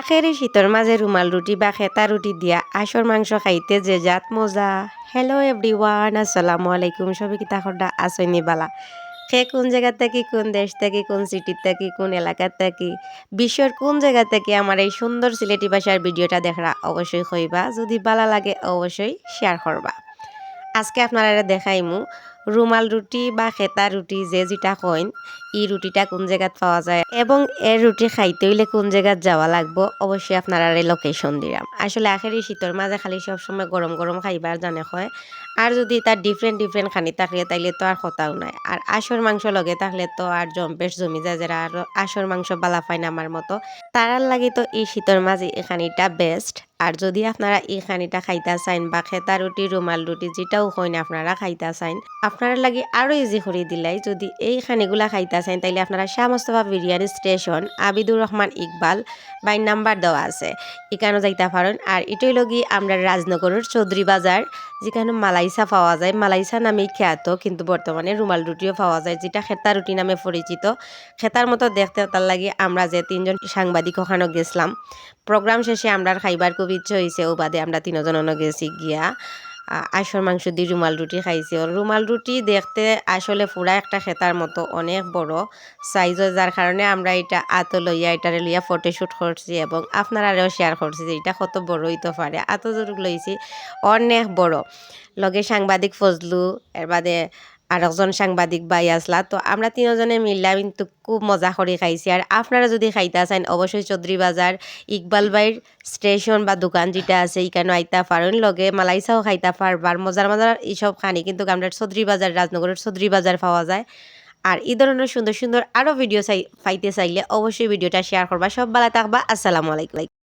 আখেরি শীতর মাঝে রুমাল রুটি বা খেতা রুটি দিয়া আঁশর মাংস খাইতে যে জাত মজা। হ্যালো এভরিওয়ান, আসসালামু আলাইকুম। সবাই কি তাহলে আসইনি বালা? সে কোন জায়গা থেকে, কোন দেশ থেকে, কোন সিটির থেকে, কোন এলাকার থেকে, বিশ্বের কোন জায়গা থেকে আমার এই সুন্দর সিলেটি ভাষার ভিডিওটা দেখরা অবশ্যই হইবা। যদি ভালো লাগে অবশ্যই শেয়ার করবা। আজকে আপনারা দেখাইমু রুমাল রুটি বা খেতা রুটি যে যেটা কইন, এই রুটিটা কোন জায়গাত পাওয়া যায় এবং এর রুটি খাইতে হইলে কোন জায়গাত যাওয়া লাগবো অবশ্যই আপনারা লোকেশন দিলাম। আসলে আখের এই শীতের মাঝে খালি সবসময় গরম গরম খাইবার জানে হয়, আর যদি তার ডিফারেন্ট খানি থাকলে তাইলে তো আর কথাও নাই। আর আঁশর মাংস লগে থাকলে তো আর জম্পেশ জমি যায়, যারা আর আঁশর মাংস বালা পায় না আমার মতো, তারার লাগে তো এই শীতের মাঝে এখানিটা বেস্ট। আর যদি আপনারা এই খানিটা খাইতা চাইন বা খেতা রুটি রুমাল রুটি যেটাও হইন আপনারা খাইতা চাইন, আপনারা লাগে আরও ইজি করে দিলাই। যদি এই খানিগুলা খাইতা চাইন তাইলে আপনারা শাহ মোস্তফা বিরিয়ানি স্টেশন আবিদুর রহমান ইকবাল বাই নাম্বার দেওয়া আছে, এখানে যাইতে পারেন। আর এটাই লগি আমরা রাজনগরের চৌধুরী বাজার, যেখানে মালাইসা পাওয়া যায়। মালাইসা নামে খ্যাত, কিন্তু বর্তমানে রুমাল রুটিও পাওয়া যায়, যেটা খেতা রুটি নামে পরিচিত। খেতার মতো দেখতে তার লাগে আমরা যে তিনজন সাংবাদিক ওখানে গেছিলাম, প্রোগ্রাম শেষে আমরা খাইবার খুব ইচ্ছে হয়েছে, ও বাদে আমরা তিনজন গেছি গিয়া আঁশর মাংস দিয়ে রুমাল রুটি খাইছি। রুমাল রুটি দেখতে আসলে পুরা একটা খেতার মতো অনেক বড় সাইজ, যার কারণে আমরা এটা আতো লইয়া এটারে লইয়া ফটোশ্যুট করছি এবং আপনারাও শেয়ার করছি যে এটা কত বড় হইতে পারে। আতো জরুর লইছি অনেক বড়। লগে সাংবাদিক ফজলু, এর বাদে আর একজন সাংবাদিক ভাই আসলা। তো আমরা তিনজনে মিললাম কিন্তু খুব মজা করে খাইছি। আর আপনারা যদি খাইতে চান অবশ্যই চৌধুরী বাজার ইকবাল ভাইয়ের স্টেশন বা দোকান যেটা আছে এখানে আইতা পারেন। লগে মালাইসাও খাইতা পারবার। মজার এইসব খানি কিন্তু আমরা চৌধুরী বাজার, রাজনগরের চৌধুরী বাজার পাওয়া যায়। আর এই ধরনের সুন্দর সুন্দর আরও ভিডিও পাইতে চাইলে অবশ্যই ভিডিওটা শেয়ার করবা। সব ভালো থাকবা। আসসালামু আলাইকুম।